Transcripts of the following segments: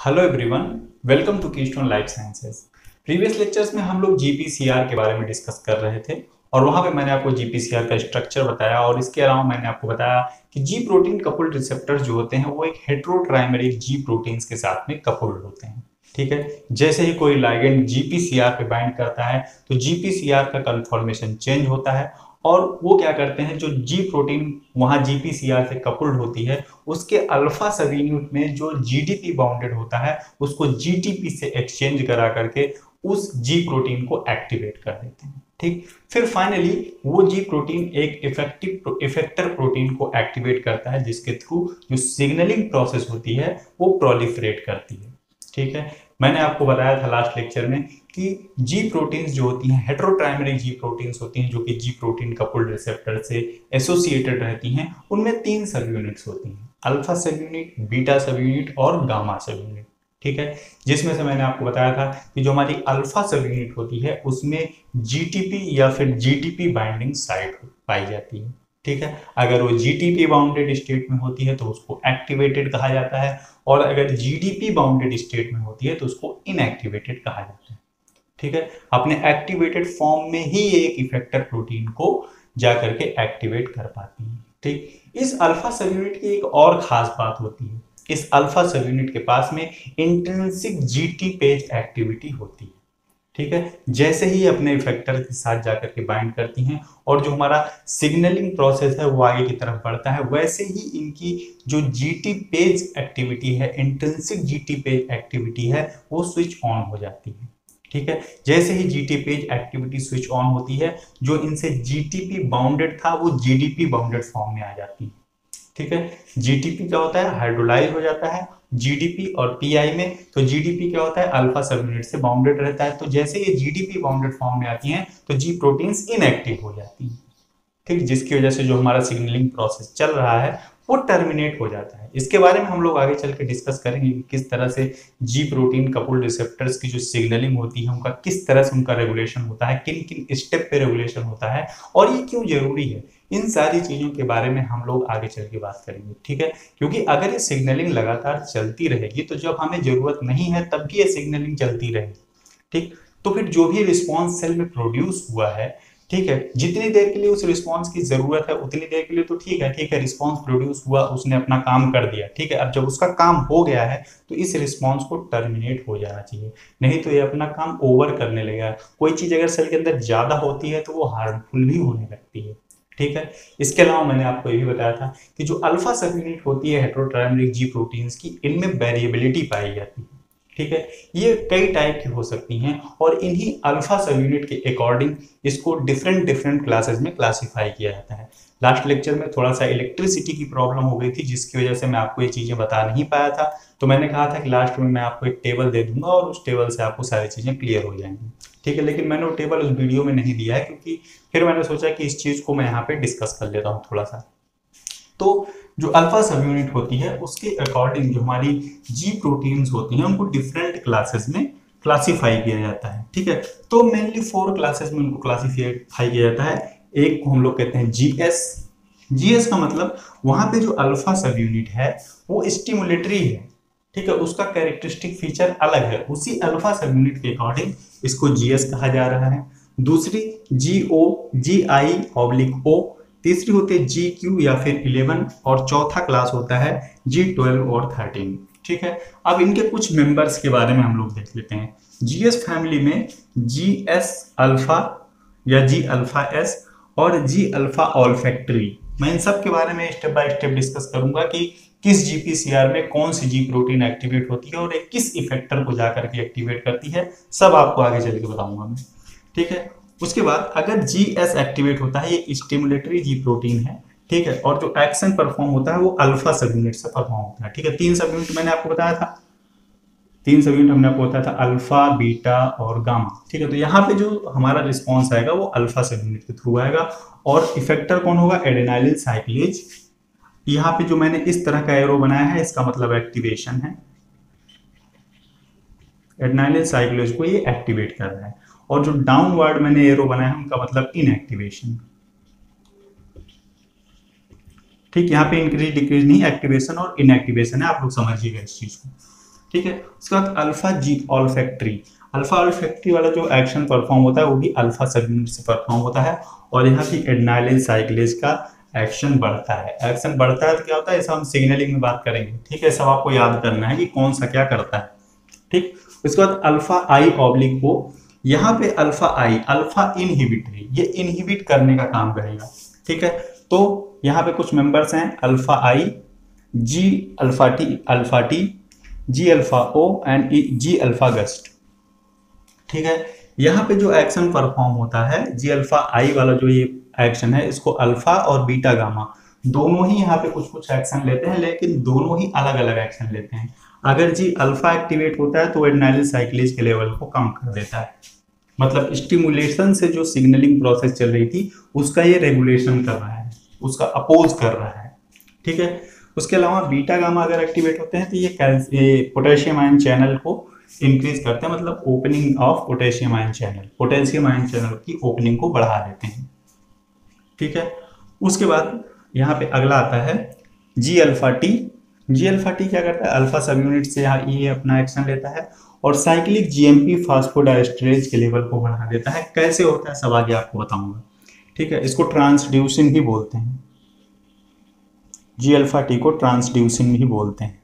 Hello everyone, welcome to Keystone Life Sciences. Previous lectures में हम लोग जीपीसीआर के बारे में डिस्कस कर रहे थे और वहां पे मैंने आपको जीपीसीआर का स्ट्रक्चर बताया और इसके अलावा मैंने आपको बताया कि जी प्रोटीन कपल्ड रिसेप्टर्स जो होते हैं वो एक हेटेरोट्राइमेरिक जी प्रोटीन्स के साथ में कपल्ड होते हैं। ठीक है, जैसे ही कोई लाइगेंड जीपीसीआर पे बाइंड करता है तो जीपीसीआर का कन्फॉर्मेशन चेंज होता है और वो क्या करते हैं, जो जी प्रोटीन वहां जीपीसीआर से कपल्ड होती है उसके अल्फा सब यूनिट में जो जीडीपी बाउंडेड होता है उसको जीटीपी से एक्सचेंज करा करके उस जी प्रोटीन को एक्टिवेट कर देते हैं। ठीक, फिर फाइनली वो जी प्रोटीन एक इफेक्टर प्रोटीन को एक्टिवेट करता है जिसके थ्रू जो सिग्नलिंग प्रोसेस होती है वो प्रोलिफरेट करती है। ठीक है, मैंने आपको बताया था लास्ट लेक्चर में कि जी प्रोटीन्स जो होती हैं हेटेरोट्राइमेरिक जी प्रोटीन्स होती हैं जो कि जी प्रोटीन कपल्ड रिसेप्टर से एसोसिएटेड रहती हैं। उनमें 3 सब यूनिट्स होती हैं, अल्फा सब यूनिट, बीटा सब यूनिट और गामा सब यूनिट। ठीक है, जिसमें से मैंने आपको बताया था कि जो हमारी अल्फा सब यूनिट होती है उसमें जीटीपी या फिर जीडीपी बाइंडिंग साइट पाई जाती है। ठीक है, अगर वो जीटीपी बाउंडेड स्टेट में होती है तो उसको एक्टिवेटेड कहा जाता है और अगर जीडीपी बाउंडेड स्टेट में होती है तो उसको इनएक्टिवेटेड कहा जाता है। ठीक है, अपने एक्टिवेटेड फॉर्म में ही एक इफेक्टर प्रोटीन को जाकर के एक्टिवेट कर पाती है। ठीक, इस अल्फा सब यूनिट की एक और खास बात होती है, इस अल्फा सब यूनिट के पास में इंट्रिंसिक जीटी पेज एक्टिविटी होती है। ठीक है, जैसे ही अपने इफेक्टर के साथ जाकर के बाइंड करती हैं और जो हमारा सिग्नलिंग प्रोसेस है वो आगे की तरफ बढ़ता है, वैसे ही इनकी जो जीटी पेज एक्टिविटी है, इंट्रिंसिक जीटी पेज एक्टिविटी है, वो स्विच ऑन हो जाती है। ठीक है, जैसे ही GT page activity switch on होती है, जो इनसे जीटीपी बाउंडेड था वो जीडीपी बाउंडेड फॉर्म में आ जाती है। ठीक है, जीटीपी क्या होता है, हाइड्रोलाइज हो जाता है जीडीपी और पीआई में। तो जीडीपी क्या होता है, अल्फा सब यूनिट से बाउंडेड रहता है। तो जैसे ये जीडीपी बाउंडेड फॉर्म में आती हैं तो जी प्रोटीन्स इनएक्टिव हो जाती हैं। ठीक, जिसकी वजह से जो हमारा सिग्नलिंग प्रोसेस चल रहा है वो टर्मिनेट हो जाता है। इसके बारे में हम लोग आगे चल के डिस्कस करेंगे कि किस तरह से जी प्रोटीन कपल्ड रिसेप्टर्स की जो सिग्नलिंग होती है उनका किस तरह से उनका रेगुलेशन होता है, किन किन स्टेप पे रेगुलेशन होता है और ये क्यों जरूरी है। इन सारी चीजों के बारे में हम लोग आगे चल के बात करेंगे। ठीक है, क्योंकि अगर ये सिग्नलिंग लगातार चलती रहेगी तो जब हमें जरूरत नहीं है तब भी ये सिग्नलिंग चलती रहेगी। ठीक, तो फिर जो भी रिस्पॉन्स सेल में प्रोड्यूस हुआ है, ठीक है, जितनी देर के लिए उस रिस्पॉन्स की जरूरत है उतनी देर के लिए तो ठीक है, रिस्पॉन्स प्रोड्यूस हुआ, उसने अपना काम कर दिया। ठीक है, अब जब उसका काम हो गया है तो इस रिस्पॉन्स को टर्मिनेट हो जाना चाहिए, नहीं तो ये अपना काम ओवर करने लगेगा। कोई चीज अगर सेल के अंदर ज्यादा होती है तो वो हार्मफुल भी होने लगती है। ठीक है, इसके अलावा मैंने आपको ये भी बताया था कि जो अल्फा सब यूनिट होती है हेटेरोट्राइमेरिक जी प्रोटीन्स की, इनमें वेरिएबिलिटी पाई जाती है। ठीक है, ये कई टाइप की हो सकती हैं और इन्हीं अल्फा सब यूनिट के अकॉर्डिंग इसको डिफरेंट क्लासेस में क्लासिफाई किया जाता है। लास्ट लेक्चर में थोड़ा सा इलेक्ट्रिसिटी की प्रॉब्लम हो गई थी जिसकी वजह से मैं आपको ये चीजें बता नहीं पाया था। तो मैंने कहा था कि लास्ट में मैं आपको एक टेबल दे दूंगा और उस टेबल से आपको सारी चीजें क्लियर हो जाएंगी। ठीक है, लेकिन मैंने वो टेबल उस वीडियो में नहीं दिया है क्योंकि फिर मैंने सोचा कि इस चीज को मैं यहाँ पे डिस्कस कर लेता हूँ थोड़ा सा। तो जो अल्फा सब यूनिट होती है उसके अकॉर्डिंग जो हमारी जी प्रोटीन्स होती हैं उनको डिफरेंट क्लासेस में क्लासिफाई किया जाता है। ठीक है, तो मेनली 4 क्लासेस में उनको क्लासिफाई किया जाता है। एक को हम लोग कहते हैं जीएस। जीएस का मतलब वहां पे जो अल्फा सब यूनिट है वो स्टिमुलेटरी है। ठीक है, उसका कैरेक्टरिस्टिक फीचर अलग है, उसी अल्फा सब यूनिट के अकॉर्डिंग इसको जीएस कहा जा रहा है। दूसरी जीओ, जी आई ऑब्लिक ओ। तीसरी होती है जी क्यू या फिर 11 और चौथा क्लास होता है जी 12 और 13। ठीक है, अब इनके कुछ मेंबर्स के बारे में हम लोग देख लेते हैं। जीएस फैमिली में जी एस अल्फा या जी अल्फा एस और जी अल्फा ऑल्फैक्टरी, मैं इन सब के बारे में स्टेप बाय स्टेप डिस्कस करूंगा कि किस जीपीसीआर में कौन सी जी प्रोटीन एक्टिवेट होती है और एक किस इफेक्टर को जाकर के एक्टिवेट करती है, सब आपको आगे चल के बताऊंगा मैं। ठीक है, उसके बाद अगर जीएस एक्टिवेट होता है, ये स्टिमुलेटरी जी प्रोटीन है। ठीक है, और जो एक्शन परफॉर्म होता है वो अल्फा सब यूनिट से परफॉर्म होता है। ठीक है, 3 सब यूनिट मैंने आपको बताया था, 3 सब यूनिट हमने आपको बताया था, अल्फा, बीटा और गामा। ठीक है, तो यहाँ पे जो हमारा रिस्पॉन्स आएगा वो अल्फा सब यूनिट के थ्रू आएगा और इफेक्टर कौन होगा, एडेनाइलिन साइक्लेज। यहाँ पे जो मैंने इस तरह का एरो बनाया है इसका मतलब एक्टिवेशन है, एडेनाइलिन साइक्लेज को ये एक्टिवेट कर रहा है। और जो डाउनवर्ड मैंने एरो बनाया है उनका मतलब इनएक्टिवेशन। ठीक, यहाँ पे इंक्रीज डिक्रीज नहीं, एक्टिवेशन और इनएक्टिवेशन है, आप लोग समझिएगा इस चीज को। ठीक है। उसके बाद अल्फा जी ऑल्फैक्टरी, अल्फा ऑल्फैक्टरी वाला जो एक्शन परफॉर्म होता है वो भी अल्फा सब यूनिट से परफॉर्म होता है। और यहाँ भी एड्रेनालिन साइक्लेज का एक्शन बढ़ता है। एक्शन बढ़ता है तो क्या होता है, ऐसा हम सिग्नलिंग में बात करेंगे। ठीक है, सब आपको याद करना है कि कौन सा क्या करता है। ठीक, उसके बाद अल्फा आई ऑब्लिक ओ, यहाँ पे अल्फा आई अल्फा इनहिबिटरी, ये इनहिबिट करने का काम करेगा। ठीक है, तो यहाँ पे कुछ मेंबर्स हैं alpha I, G alpha T, G alpha O and G alpha gust. ठीक है, यहाँ पे जो एक्शन परफॉर्म होता है जी अल्फा आई वाला जो ये एक्शन है, इसको अल्फा और बीटा गामा दोनों ही यहाँ पे कुछ कुछ एक्शन लेते हैं, लेकिन दोनों ही अलग अलग एक्शन लेते हैं। अगर जी अल्फा एक्टिवेट होता है तो एड्रेनालिन साइक्लेज के लेवल को कम कर देता है, मतलब स्टिमुलेशन से जो सिग्नलिंग प्रोसेस चल रही थी उसका ये रेगुलेशन कर रहा है, उसका अपोज कर रहा है। ठीक है, उसके अलावा बीटा गामा अगर एक्टिवेट होते हैं तो ये पोटेशियम आयन चैनल को इंक्रीज करते हैं, मतलब opening of potassium ion channel की ओपनिंग को बढ़ा देते हैं। ठीक है, उसके बाद यहाँ पे अगला आता है जी alpha T. G alpha T क्या करता है, अल्फा सब यूनिट से यहाँ ये अपना एक्शन लेता है और साइक्लिक जीएमपी फास्फोडाइस्टरेज के लेवल को बढ़ा देता है। कैसे होता है सब आगे आपको बताऊंगा। ठीक है, इसको ट्रांसड्यूसिन भी बोलते हैं, जी अल्फा टी को ट्रांसड्यूसिन भी बोलते हैं।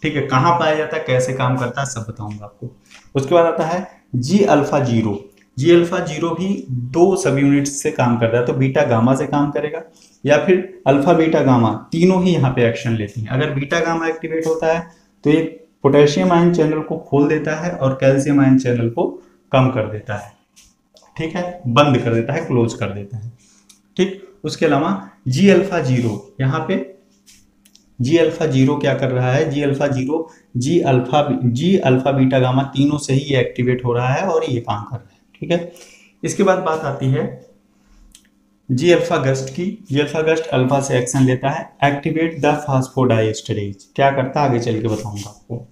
ठीक है, कहाँ पाया जाता है, कैसे काम करता है, सब बताऊंगा आपको। उसके बाद आता है जी अल्फा जीरो। जी अल्फा जीरो भी दो सब यूनिट्स से काम करता है, तो बीटा गामा से काम करेगा या फिर अल्फा बीटा गामा, तीनों ही यहाँ पे एक्शन लेती हैं। अगर बीटा गामा एक्टिवेट होता है तो ये पोटेशियम आयन चैनल को खोल देता है और कैल्शियम आयन चैनल को कम कर देता है। ठीक है, बंद कर देता है, क्लोज कर देता है। ठीक, उसके अलावा जी अल्फा जीरो, यहाँ पे जी अल्फा जीरो क्या कर रहा है, जी अल्फा जीरो जी अल्फा बीटा गामा तीनों से ही ये एक्टिवेट हो रहा है और ये काम कर रहा है। ठीक है, इसके बाद बात आती है जी अल्फा गस्ट की। जी अल्फा गस्ट अल्फा से एक्शन लेता है, एक्टिवेट द फास्फोडाइस्टरेज, क्या करता है आगे चल के बताऊंगा आपको।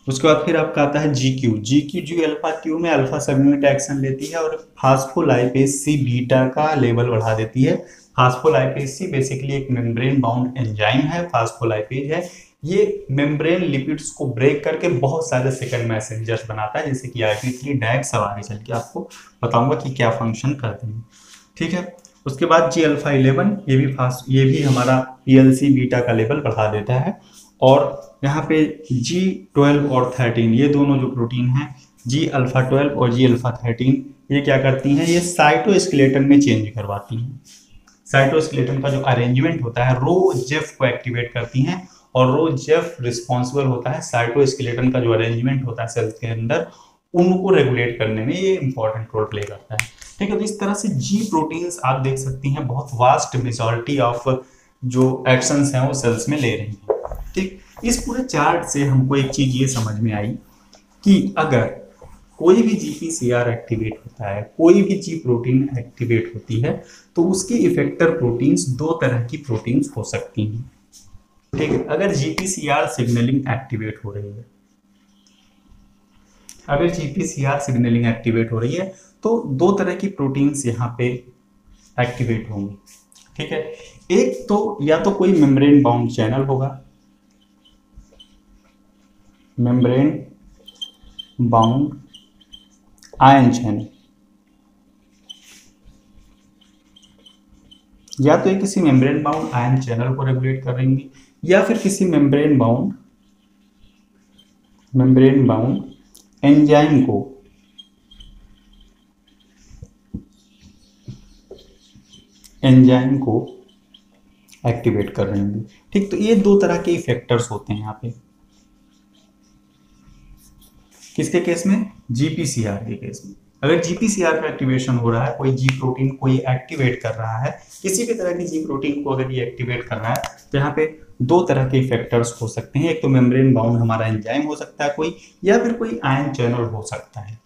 उसके बाद फिर आपका आता है जी क्यू। जी अल्फा क्यू में अल्फा सब यूनिट एक्शन लेती है और फास्फोलाइपेज सी बीटा का लेवल बढ़ा देती है। फास्फोलाइपेज सी बेसिकली एक मेम्ब्रेन बाउंड एंजाइम है, फास्फोलाइपेज है। ये मेम्ब्रेन लिपिड्स को ब्रेक करके बहुत सारे सेकंड मैसेंजर्स बनाता है, जैसे कि IP3 डैग, सब आगे चल के आपको बताऊंगा कि क्या फंक्शन करते हैं। ठीक है, उसके बाद जी अल्फा 11, ये भी हमारा PLC बीटा का लेवल बढ़ा देता है। और यहाँ पे G12 और 13, ये दोनों जो प्रोटीन हैं जी अल्फा 12 और जी अल्फा 13, ये क्या करती हैं, ये साइटोस्केलेटन में चेंज करवाती हैं। साइटोस्केलेटन का जो अरेंजमेंट होता है रो जेफ को एक्टिवेट करती हैं और रो जेफ रिस्पॉन्सिबल होता है साइटोस्केलेटन का जो अरेंजमेंट होता है सेल्स के अंदर, उनको रेगुलेट करने में ये इंपॉर्टेंट रोल प्ले करता है। ठीक है, तो इस तरह से जी प्रोटीन्स आप देख सकती हैं बहुत वास्ट मेजॉरिटी ऑफ जो एक्शंस हैं वो सेल्स में ले रही हैं। ठीक, इस पूरे चार्ट से हमको एक चीज ये समझ में आई कि अगर कोई भी GPCR एक्टिवेट होता है, कोई भी जी प्रोटीन एक्टिवेट होती है, तो उसकी इफेक्टर प्रोटीन्स दो तरह की प्रोटीन्स हो सकती हैं। ठीक है, अगर GPCR सिग्नलिंग एक्टिवेट हो रही है, अगर GPCR सिग्नलिंग एक्टिवेट हो रही है तो दो तरह की प्रोटीन्स यहाँ पे एक्टिवेट होंगी। ठीक है, एक तो या तो कोई मेम्ब्रेन बाउंड चैनल होगा, मेम्ब्रेन बाउंड आयन चैनल, या तो ये किसी मेम्ब्रेन बाउंड आयन चैनल को रेगुलेट कर रही होंगी या फिर किसी मेम्ब्रेन बाउंड एंजाइम को एक्टिवेट कर रही होंगी। ठीक, तो ये दो तरह के इफेक्टर्स होते हैं यहाँ पे, किसके केस में, GPCR के केस में। अगर GPCR का एक्टिवेशन हो रहा है, कोई जी प्रोटीन को ये एक्टिवेट कर रहा है, किसी भी तरह की जी प्रोटीन को अगर ये एक्टिवेट कर रहा है, तो यहाँ पे दो तरह के इफेक्टर्स हो सकते हैं। एक तो मेम्ब्रेन बाउंड हमारा एंजाइम हो सकता है कोई, या फिर कोई आयन चैनल हो सकता है।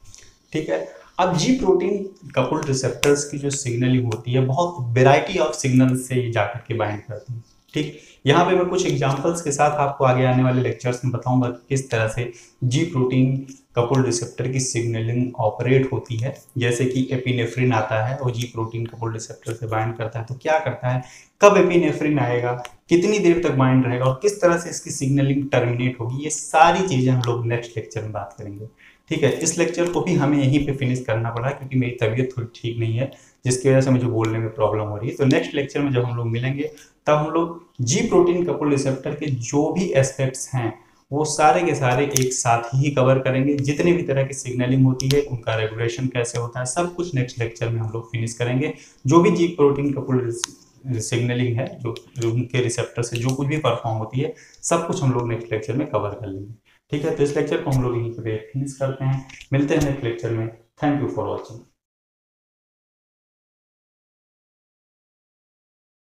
ठीक है, अब जी प्रोटीन कपल्ड रिसेप्टर्स की जो सिग्नलिंग होती है बहुत वेराइटी ऑफ सिग्नल से जाकर के बाइंड करती है। ठीक, यहाँ पे मैं कुछ एग्जांपल्स के साथ आपको आगे आने वाले लेक्चर्स में बताऊंगा कि किस तरह से जी प्रोटीन कपल्ड रिसेप्टर की सिग्नलिंग ऑपरेट होती है। जैसे कि एपिनेफ्रिन आता है और जी प्रोटीन कपल्ड रिसेप्टर से बाइंड करता है, तो क्या करता है, कब एपिनेफ्रिन आएगा, कितनी देर तक बाइंड रहेगा और किस तरह से इसकी सिग्नलिंग टर्मिनेट होगी, ये सारी चीजें हम लोग नेक्स्ट लेक्चर में बात करेंगे। ठीक है, इस लेक्चर को भी हमें यहीं पे फिनिश करना पड़ा क्योंकि मेरी तबीयत थोड़ी ठीक नहीं है, जिसकी वजह से मुझे बोलने में प्रॉब्लम हो रही है। तो नेक्स्ट लेक्चर में जब हम लोग मिलेंगे तब हम लोग जी प्रोटीन कपल रिसेप्टर के जो भी एस्पेक्ट्स हैं वो सारे के सारे एक साथ ही कवर करेंगे। जितने भी तरह की सिग्नलिंग होती है, उनका रेगुलेशन कैसे होता है, सब कुछ नेक्स्ट लेक्चर में हम लोग फिनिश करेंगे। जो भी जी प्रोटीन कपल सिग्नलिंग है, जो उनके रिसेप्टर से जो कुछ भी परफॉर्म होती है, सब कुछ हम लोग नेक्स्ट लेक्चर में कवर कर लेंगे। ठीक है, तो इस लेक्चर को हम लोग यहीं पे फिनिश करते हैं। मिलते हैं नेक्स्ट लेक्चर में। Thank you for watching.